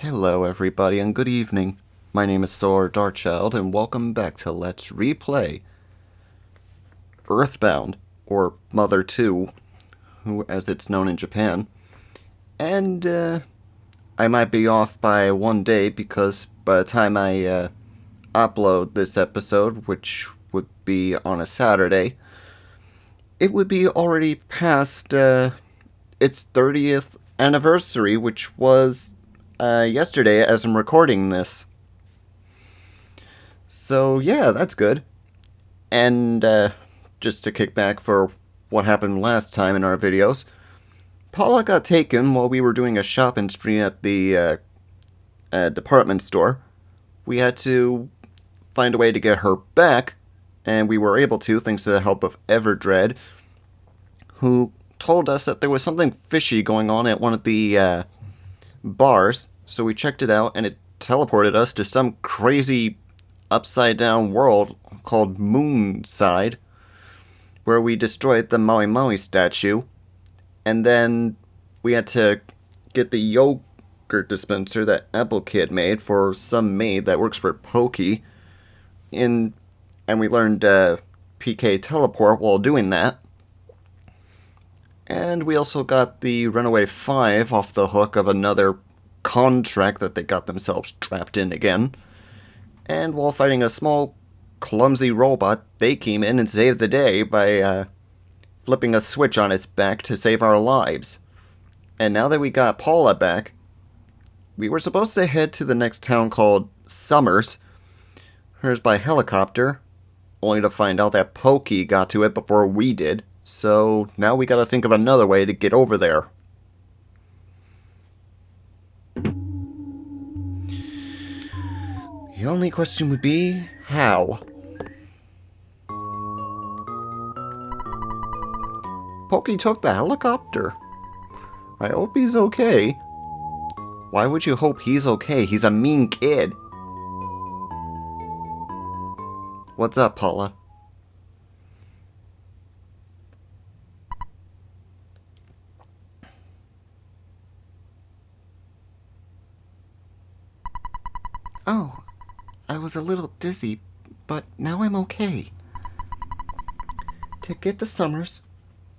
Hello everybody and good evening. My name is Sora Darkchild and welcome back to Let's Replay EarthBound, or Mother 2, who as it's known in Japan. And I might be off by one day because by the time I upload this episode, which would be on a Saturday, it would be already past its 30th anniversary, which was yesterday as I'm recording this. So yeah, that's good. And just to kick back for what happened last time in our videos, Paula got taken while we were doing a shopping spree at the department store. We had to find a way to get her back, and we were able to thanks to the help of Everdread, who told us that there was something fishy going on at one of the bars. So we checked it out, and it teleported us to some crazy upside-down world called Moonside, where we destroyed the Maui Maui statue, and then we had to get the yogurt dispenser that Apple Kid made for some maid that works for Pokey, and we learned PK teleport while doing that. And we also got the Runaway 5 off the hook of another contract that they got themselves trapped in again. And while fighting a small, clumsy robot, they came in and saved the day by flipping a switch on its back to save our lives. And now that we got Paula back, we were supposed to head to the next town called Summers. Hers by helicopter, only to find out that Pokey got to it before we did. So now we gotta think of another way to get over there. The only question would be, how? Pokey took the helicopter. I hope he's okay. Why would you hope he's okay? He's a mean kid. What's up, Paula? Oh, I was a little dizzy, but now I'm okay. To get to Summers,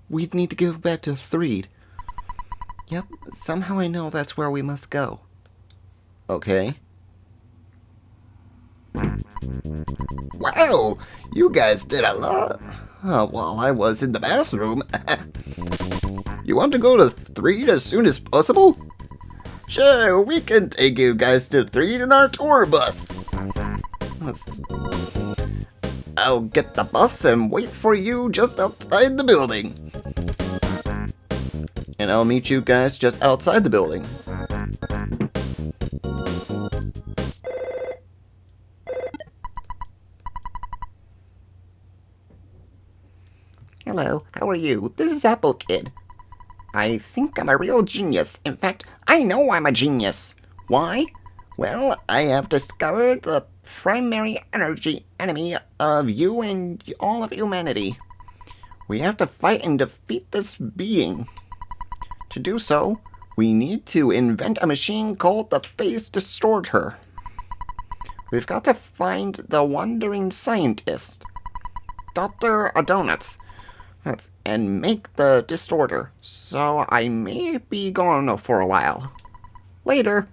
we'd need to give back to Threed. Yep, somehow I know that's where we must go. Okay. Wow, you guys did a lot. While I was in the bathroom. You want to go to Threed as soon as possible? Sure, we can take you guys to Threed in our tour bus. I'll get the bus and wait for you just outside the building. And I'll meet you guys just outside the building. Hello, how are you? This is Apple Kid. I think I'm a real genius. In fact, I know I'm a genius. Why? Well, I have discovered the primary energy enemy of you and all of humanity. We have to fight and defeat this being. To do so, we need to invent a machine called the Phase Distorter. We've got to find the wandering scientist, Dr. Adonuts, and make the distorter. So I may be gone for a while. Later.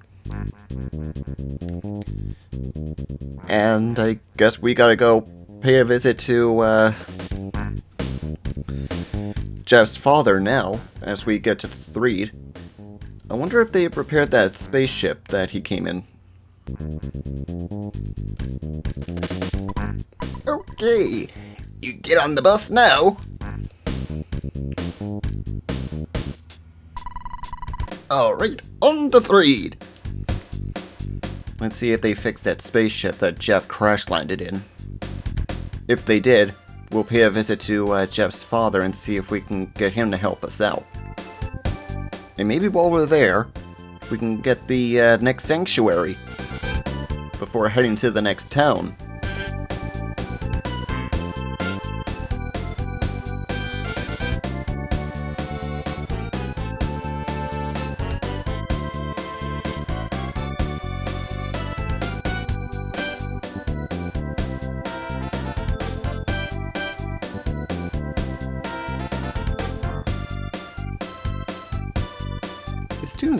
And I guess we gotta go pay a visit to Jeff's father now, as we get to Threed. I wonder if they prepared that spaceship that he came in. Okay, you get on the bus now. Alright, on to Threed. Let's see if they fixed that spaceship that Jeff crash-landed in. If they did, we'll pay a visit to Jeff's father and see if we can get him to help us out. And maybe while we're there, we can get the next sanctuary before heading to the next town.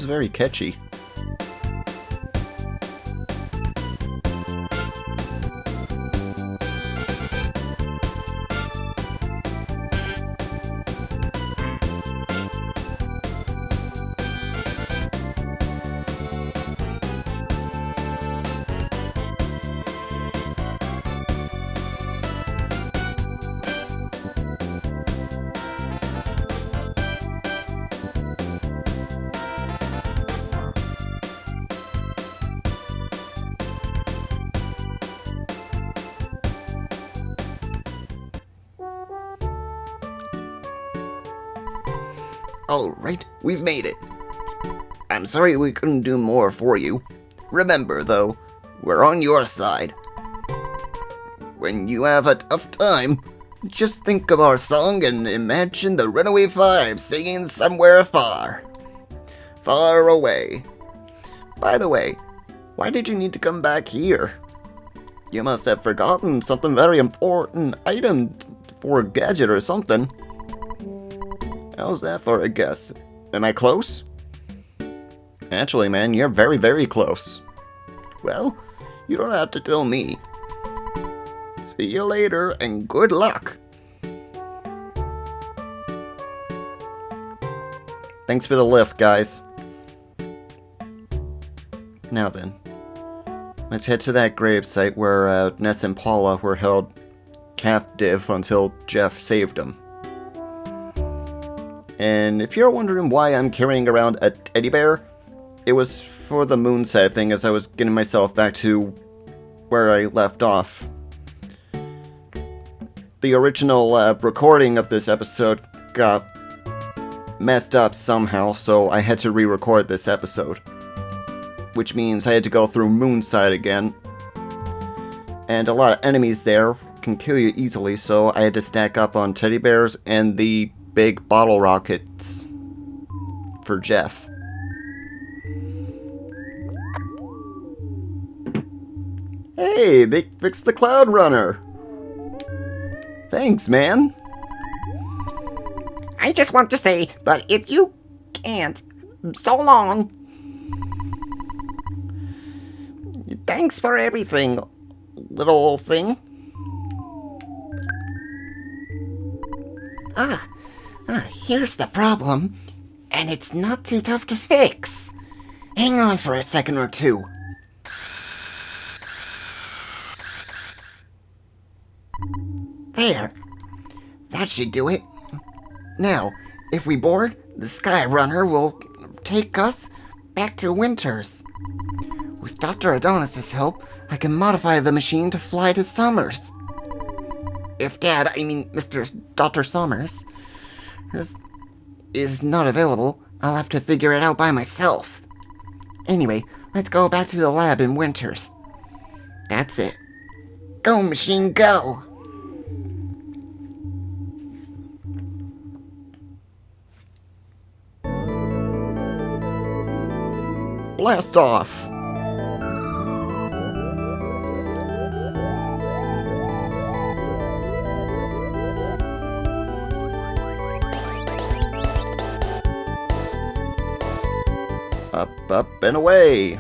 seems very catchy. Alright, we've made it. I'm sorry we couldn't do more for you. Remember, though, we're on your side. When you have a tough time, just think of our song and imagine the Runaway Five singing somewhere far. Far away. By the way, why did you need to come back here? You must have forgotten something very important item for a gadget or something. How's that for a guess? Am I close? Actually, man, you're very, very close. Well, you don't have to tell me. See you later, and good luck. Thanks for the lift, guys. Now then, let's head to that gravesite where Ness and Paula were held captive until Jeff saved them. And if you're wondering why I'm carrying around a teddy bear, it was for the moonside thing as I was getting myself back to where I left off. The original recording of this episode got messed up somehow, so I had to re-record this episode. Which means I had to go through Moonside again. And a lot of enemies there can kill you easily, so I had to stack up on teddy bears and the big bottle rockets for Jeff. Hey, they fixed the Cloud Runner! Thanks, man! I just want to say that if you can't, so long. Thanks for everything, little old thing. Here's the problem, and it's not too tough to fix. Hang on for a second or two. There. That should do it. Now, if we board, the Sky Runner will take us back to Winters. With Dr. Adonis' help, I can modify the machine to fly to Summers. If Dr. Summers is not available, I'll have to figure it out by myself. Anyway, let's go back to the lab in Winters. That's it. Go, machine, go! Blast off! Up, up, and away!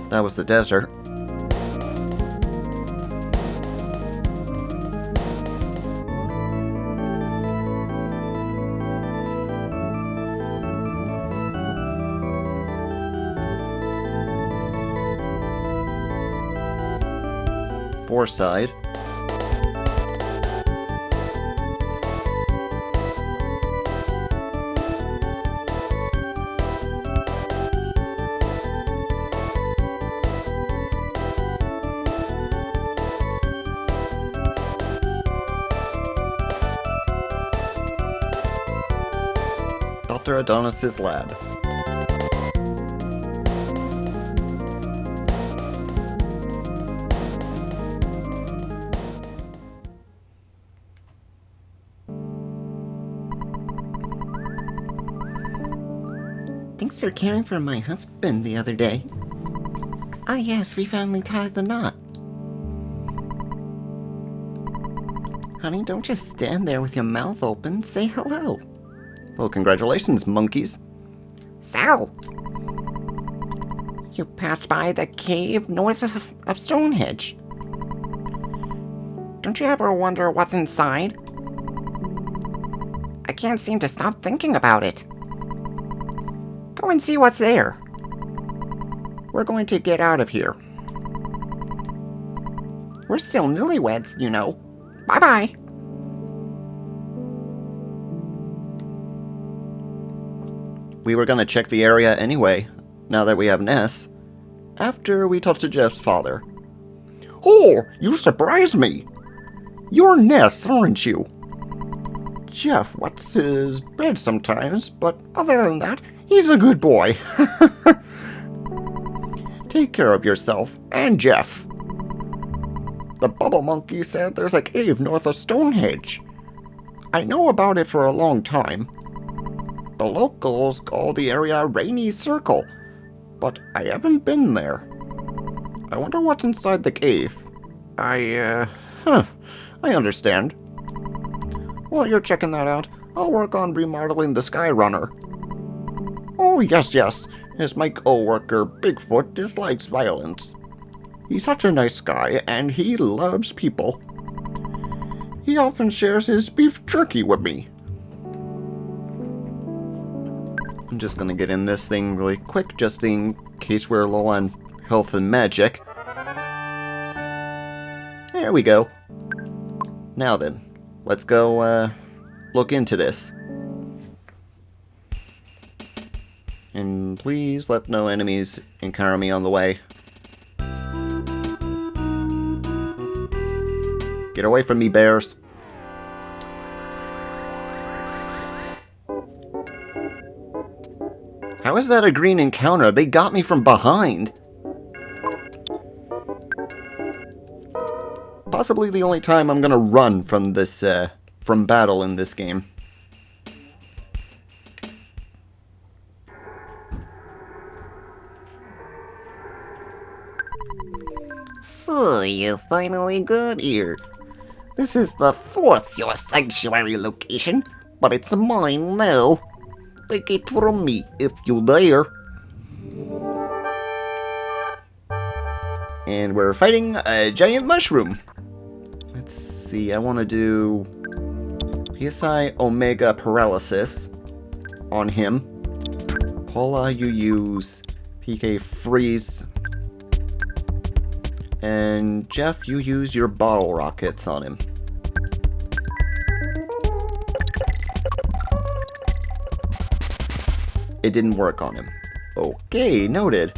That was the desert. Foreside. Dr. Adonis' lab. Thanks for caring for my husband the other day. Ah, yes, we finally tied the knot. Honey, don't just stand there with your mouth open. Say hello. Well, congratulations, monkeys. Sal! You passed by the cave north of Stonehenge. Don't you ever wonder what's inside? I can't seem to stop thinking about it. Go and see what's there. We're going to get out of here. We're still newlyweds, you know. Bye-bye. We were gonna check the area anyway, now that we have Ness, after we talked to Jeff's father. Oh, you surprise me. You're Ness, aren't you? Jeff wets his bed sometimes, but other than that, he's a good boy. Take care of yourself, and Jeff. The Bubble Monkey said there's a cave north of Stonehenge. I know about it for a long time. The locals call the area Rainy Circle, but I haven't been there. I wonder what's inside the cave. I understand. While you're checking that out, I'll work on remodeling the Skyrunner. Oh, yes, as my co-worker Bigfoot dislikes violence. He's such a nice guy, and he loves people. He often shares his beef jerky with me. I'm just gonna get in this thing really quick, just in case we're low on health and magic. There we go. Now then, let's go, look into this. And please let no enemies encounter me on the way. Get away from me, bears. How is that a green encounter? They got me from behind. Possibly the only time I'm gonna run from this, from battle in this game. So, you finally got here. This is the fourth your sanctuary location, but it's mine now. Take it from me if you dare. And we're fighting a giant mushroom. Let's see, I want to do PSI Omega Paralysis on him. Paula, you use PK Freeze. And Jeff, you use your bottle rockets on him. It didn't work on him. Okay, noted.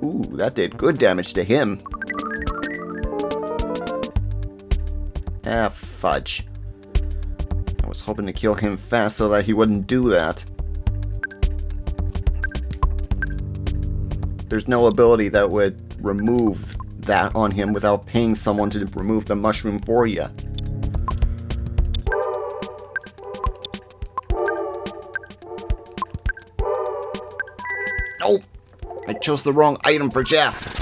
Ooh, that did good damage to him. Ah, fudge. I was hoping to kill him fast so that he wouldn't do that. There's no ability that would remove that on him without paying someone to remove the mushroom for you. Nope! I chose the wrong item for Jeff.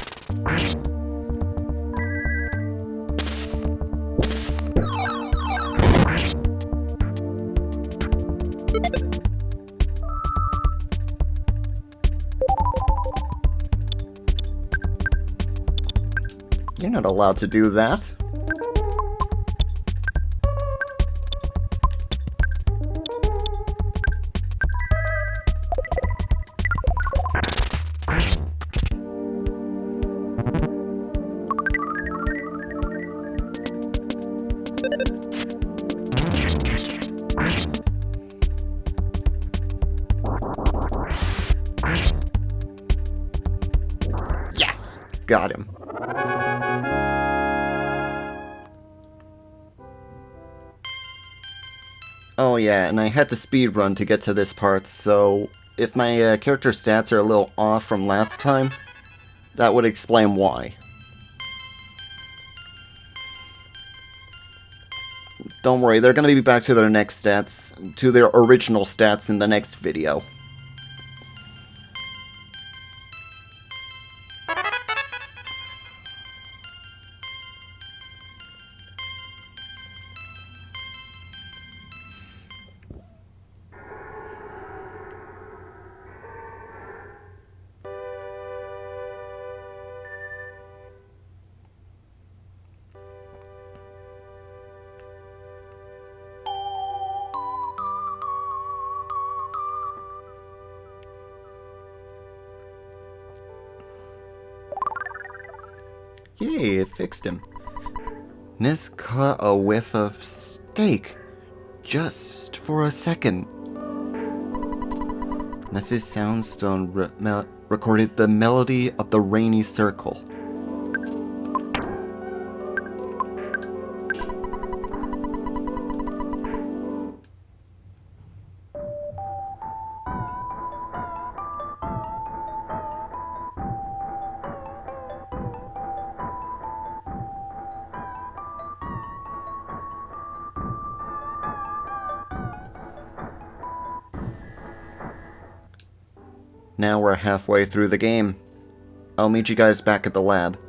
You're not allowed to do that. Yes! Got him. Oh yeah, and I had to speedrun to get to this part, so if my character stats are a little off from last time, that would explain why. Don't worry, they're going to be back to their next stats, to their original stats in the next video. Yay, it fixed him. Nis caught a whiff of steak. Just for a second. Ness's soundstone recorded the melody of the rainy circle. Now we're halfway through the game. I'll meet you guys back at the lab.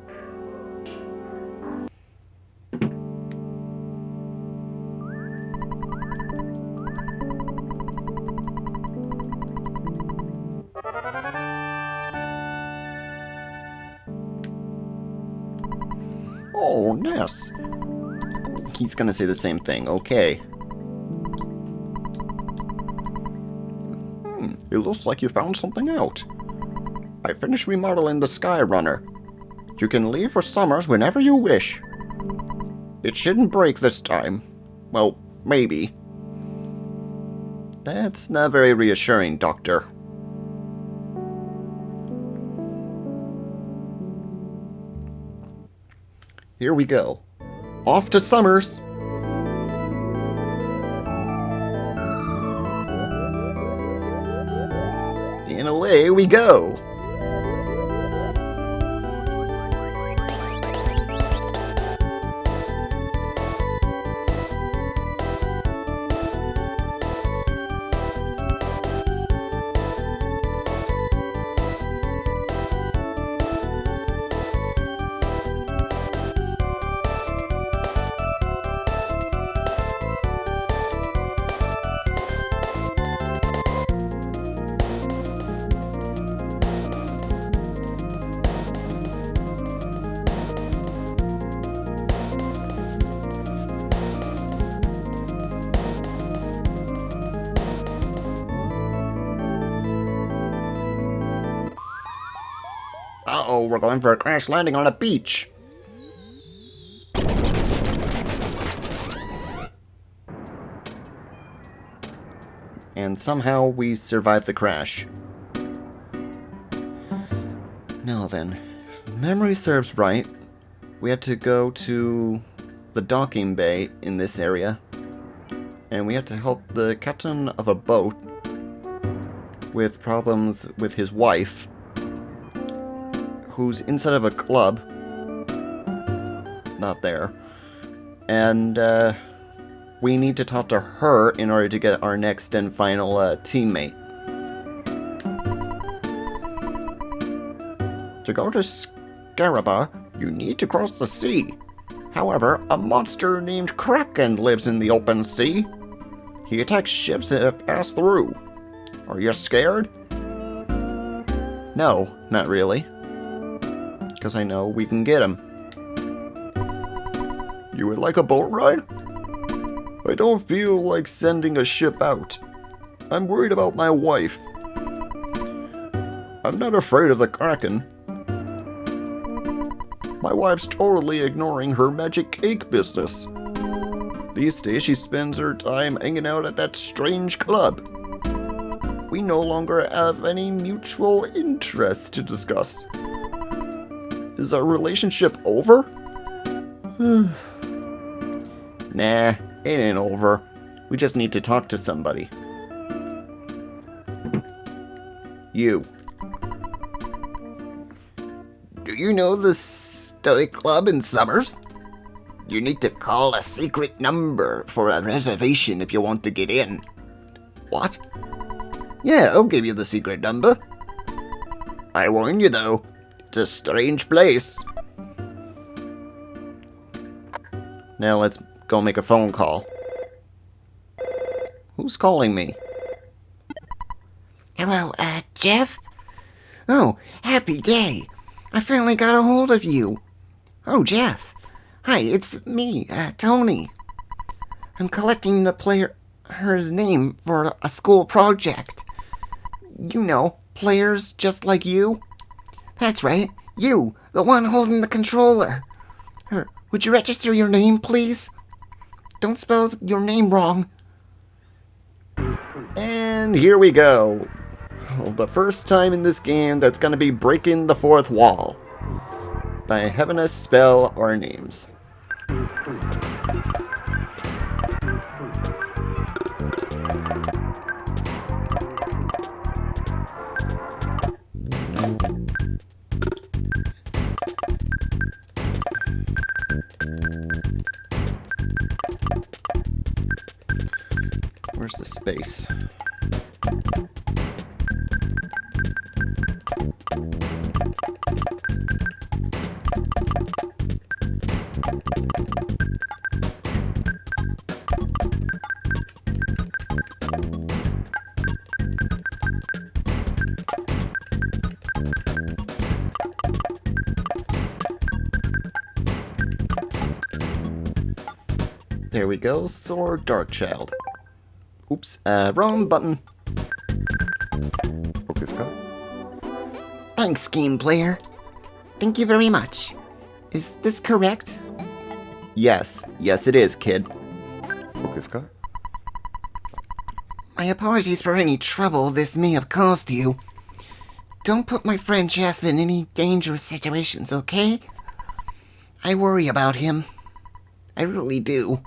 Oh, Ness. He's gonna say the same thing, okay. It looks like you found something out. I finished remodeling the Sky Runner. You can leave for Summers whenever you wish. It shouldn't break this time. Well, maybe. That's not very reassuring, Doctor. Here we go. Off to Summers! And away we go! Uh-oh, we're going for a crash landing on a beach. And somehow we survived the crash. Now then, if memory serves right, we had to go to the docking bay in this area. And we had to help the captain of a boat with problems with his wife, who's inside of a club, not there, and we need to talk to her in order to get our next and final teammate. To go to Scaraba, you need to cross the sea. However, a monster named Kraken lives in the open sea. He attacks ships that pass through. Are you scared? No, not really. Because I know we can get him. You would like a boat ride? I don't feel like sending a ship out. I'm worried about my wife. I'm not afraid of the Kraken. My wife's totally ignoring her magic cake business. These days she spends her time hanging out at that strange club. We no longer have any mutual interests to discuss. Is our relationship over? Nah, it ain't over. We just need to talk to somebody. You. Do you know the Stoic Club in Summers? You need to call a secret number for a reservation if you want to get in. What? Yeah, I'll give you the secret number. I warn you though, it's a strange place. Now let's go make a phone call. Who's calling me? Hello, Jeff? Oh, happy day. I finally got a hold of you. Oh, Jeff. Hi, it's me, Tony. I'm collecting the player's name for a school project. You know, players just like you. That's right, you, the one holding the controller. Would you register your name, please? Don't spell your name wrong. And here we go. Well, the first time in this game that's gonna be breaking the fourth wall by having us spell our names. Where's the space? There we go, Sword Dark Child. Oops, wrong button. Okay, Scott. Thanks, game player. Thank you very much. Is this correct? Yes, yes it is, kid. Okay, Scott. My apologies for any trouble this may have caused you. Don't put my friend Jeff in any dangerous situations, okay? I worry about him. I really do.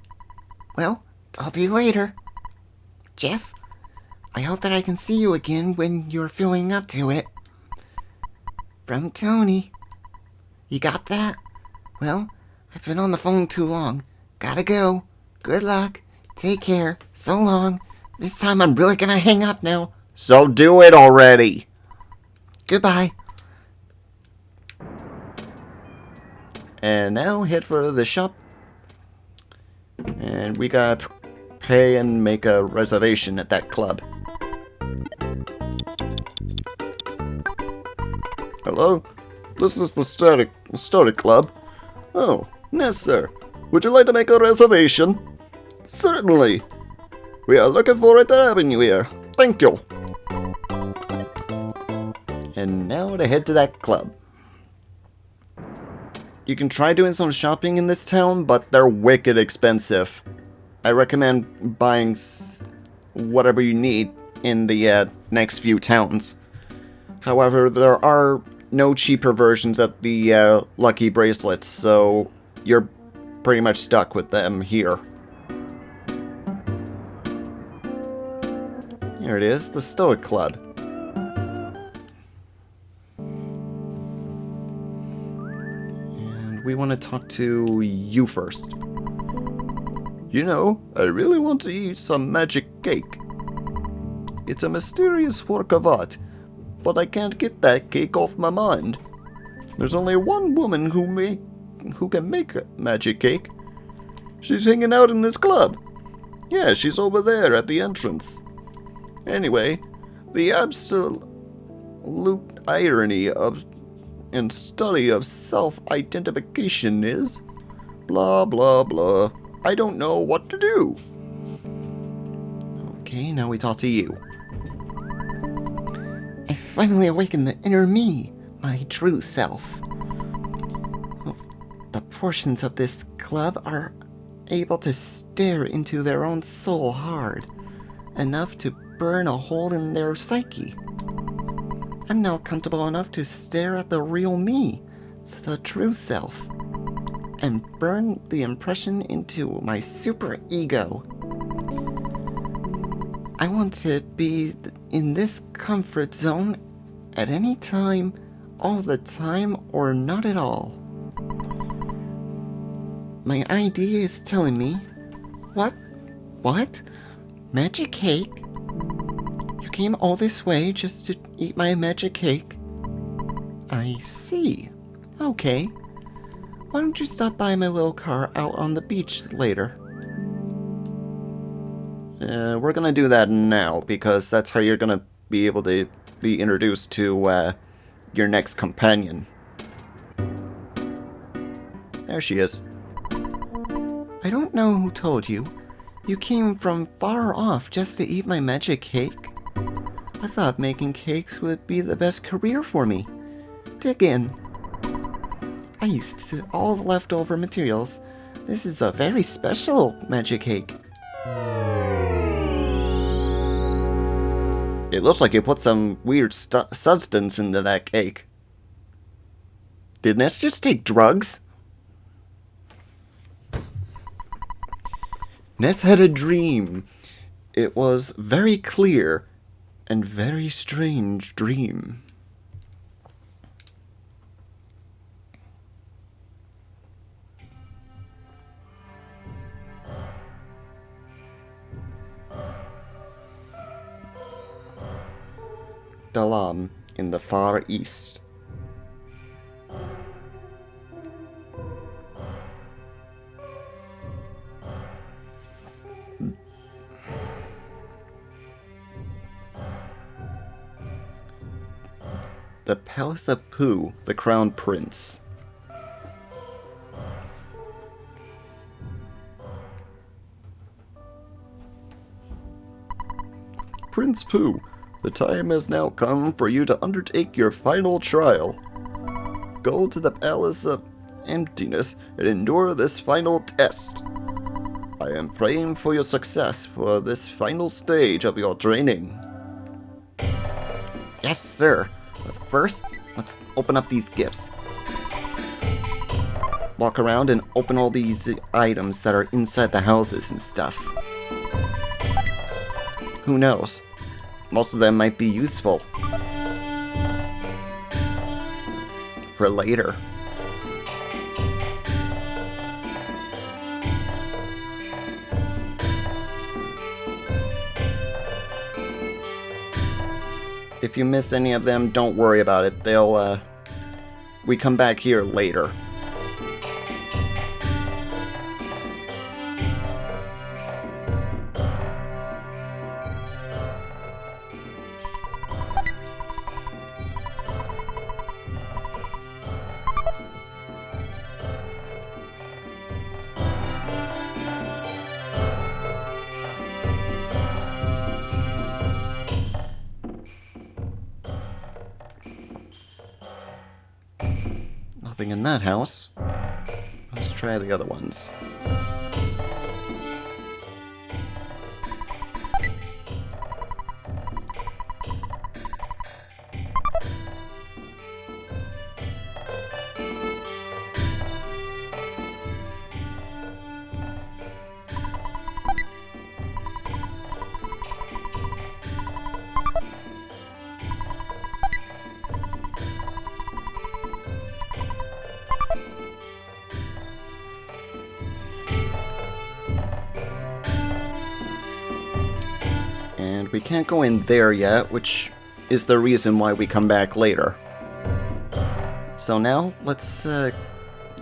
Well, talk to you later. Jeff, I hope that I can see you again when you're feeling up to it. From Tony. You got that? Well, I've been on the phone too long. Gotta go. Good luck. Take care. So long. This time I'm really gonna hang up now. So do it already! Goodbye. And now head for the shop. And we gotta pay and make a reservation at that club. Hello? This is the Static Club. Oh, yes sir. Would you like to make a reservation? Certainly. We are looking forward to having you here. Thank you. And now to head to that club. You can try doing some shopping in this town, but they're wicked expensive. I recommend buying whatever you need in the next few towns. However, there are no cheaper versions of the Lucky Bracelets, so you're pretty much stuck with them here. Here it is, the Stoic Club. And we want to talk to you first. You know, I really want to eat some magic cake. It's a mysterious work of art, but I can't get that cake off my mind. There's only one woman who can make a magic cake. She's hanging out in this club. Yeah, she's over there at the entrance. Anyway, the absolute irony of and study of self-identification is blah blah blah. I don't know what to do. Okay, now we talk to you. I finally awakened the inner me, my true self. The portions of this club are able to stare into their own soul hard, enough to burn a hole in their psyche. I'm now comfortable enough to stare at the real me, the true self, and burn the impression into my super ego. I want to be in this comfort zone at any time, all the time, or not at all. My ID is telling me. What? What? Magic cake? You came all this way just to eat my magic cake? I see. Okay. Why don't you stop by my little car out on the beach later? We're gonna do that now, because that's how you're gonna be able to be introduced to your next companion. There she is. I don't know who told you. You came from far off just to eat my magic cake. I thought making cakes would be the best career for me. Dig in. I used to all the leftover materials. This is a very special magic cake. It looks like you put some weird substance into that cake. Did Ness just take drugs? Ness had a dream. It was very clear and very strange dream. Dalam in the Far East. The Palace of Pooh, the Crown Prince. Prince Pooh, the time has now come for you to undertake your final trial. Go to the Palace of Emptiness and endure this final test. I am praying for your success for this final stage of your training. Yes, sir. But first, let's open up these gifts. Walk around and open all these items that are inside the houses and stuff. Who knows? Most of them might be useful for later. If you miss any of them, don't worry about it. We come back here later. Nothing in that house. Let's try the other ones. We can't go in there yet, which is the reason why we come back later. So now, let's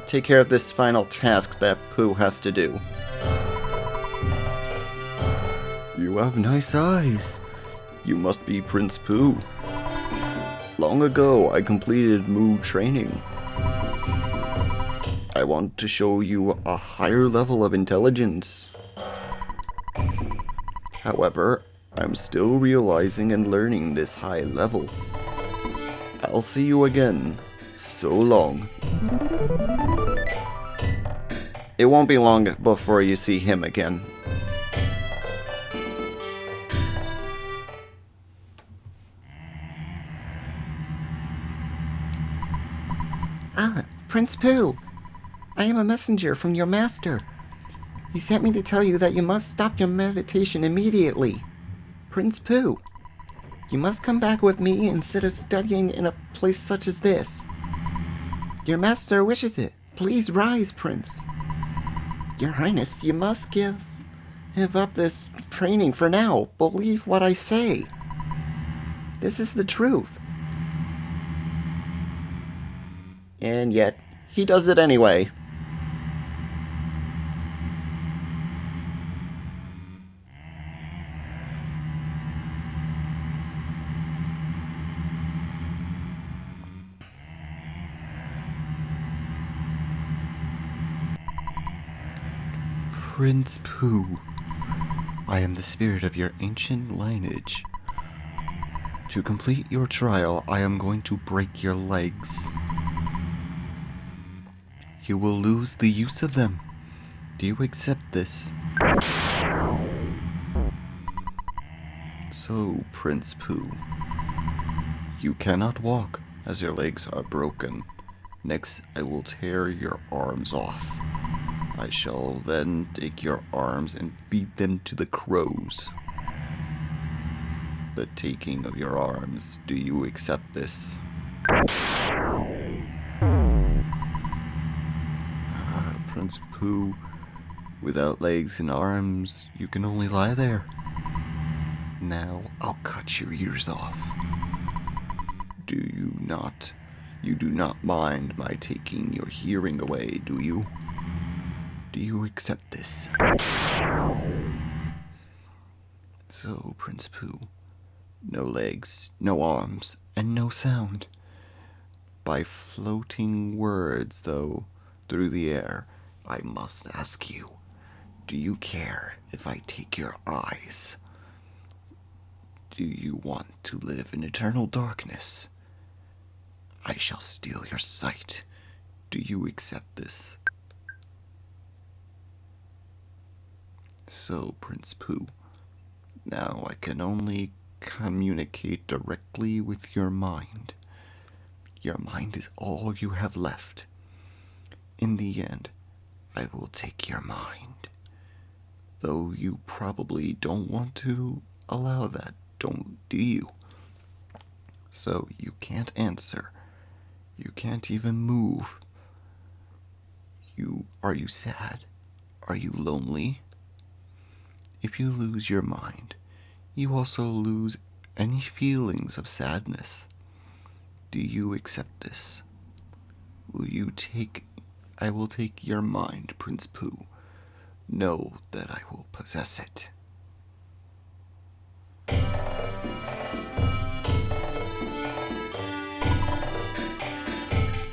take care of this final task that Pooh has to do. You have nice eyes. You must be Prince Pooh. Long ago, I completed Moo training. I want to show you a higher level of intelligence. However, I'm still realizing and learning this high level. I'll see you again. So long. It won't be long before you see him again. Ah, Prince Pooh. I am a messenger from your master. He sent me to tell you that you must stop your meditation immediately. Prince Pooh, you must come back with me instead of studying in a place such as this. Your master wishes it. Please rise, Prince. Your Highness, you must give up this training for now. Believe what I say. This is the truth. And yet, he does it anyway. Prince Pooh, I am the spirit of your ancient lineage. To complete your trial, I am going to break your legs. You will lose the use of them. Do you accept this? So, Prince Pooh, you cannot walk as your legs are broken. Next, I will tear your arms off. I shall then take your arms and feed them to the crows. The taking of your arms, do you accept this? Prince Pooh, without legs and arms, you can only lie there. Now I'll cut your ears off. You do not mind my taking your hearing away, do you? Do you accept this? So, Prince Pooh, no legs, no arms, and no sound. By floating words, though, through the air, I must ask you, do you care if I take your eyes? Do you want to live in eternal darkness? I shall steal your sight. Do you accept this? So, Prince Pooh, now I can only communicate directly with your mind. Your mind is all you have left. In the end, I will take your mind. Though you probably don't want to allow that, do you? So you can't answer. You can't even move. Are you sad? Are you lonely? If you lose your mind, you also lose any feelings of sadness. Do you accept this? I will take your mind, Prince Pooh. Know that I will possess it.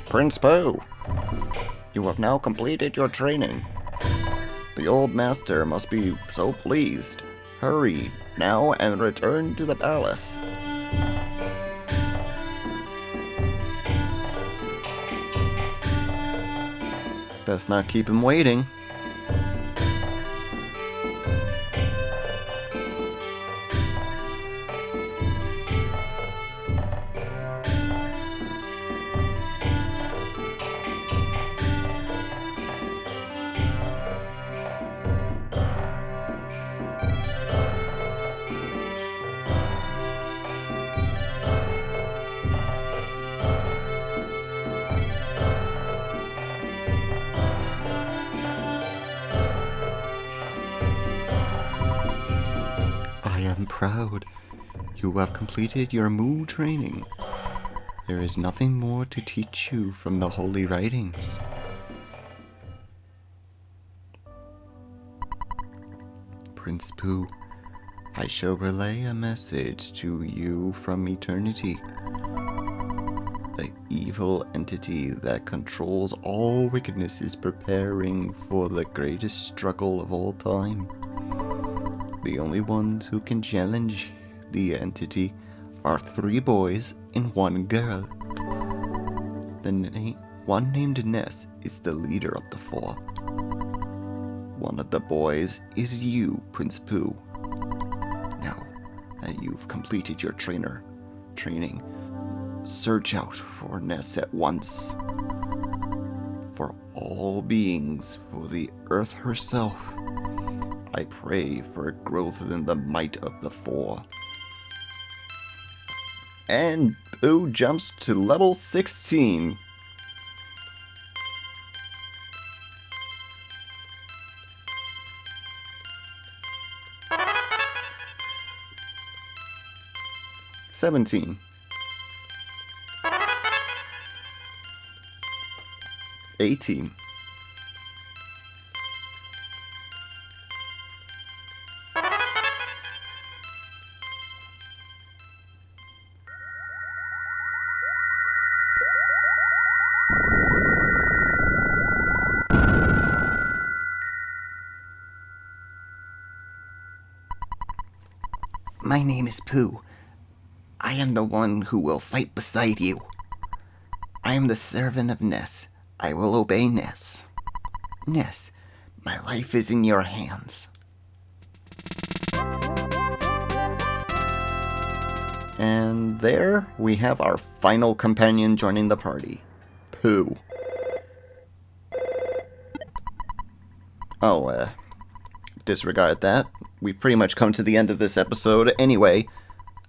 Prince Pooh, you have now completed your training. The old master must be so pleased. Hurry now and return to the palace. Best not keep him waiting. I am proud. You have completed your Moo training. There is nothing more to teach you from the holy writings. Prince Pooh, I shall relay a message to you from eternity. The evil entity that controls all wickedness is preparing for the greatest struggle of all time. The only ones who can challenge the entity are 3 boys and 1 girl. One named Ness is the leader of the 4. One of the boys is you, Prince Pooh. Now that you've completed your training, search out for Ness at once. For all beings, for the earth herself, I pray for growth in the might of the 4. And Pooh jumps to level 16. 17. 18. 'My name is Pooh. I am the one who will fight beside you. I am the servant of Ness. I will obey Ness. Ness, my life is in your hands.' And there we have our final companion joining the party, Pooh. Oh, disregard that. We've pretty much come to the end of this episode. Anyway,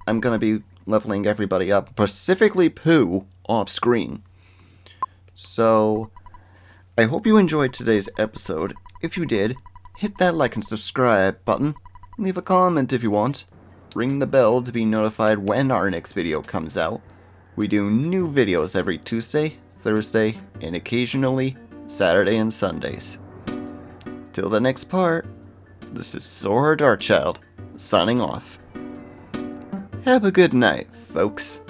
I'm gonna be leveling everybody up, specifically Pooh, off screen. So, I hope you enjoyed today's episode. If you did, hit that like and subscribe button. Leave a comment if you want. Ring the bell to be notified when our next video comes out. We do new videos every Tuesday, Thursday, and occasionally Saturday and Sundays. Till the next part, this is Sora Darkchild, signing off. Have a good night, folks.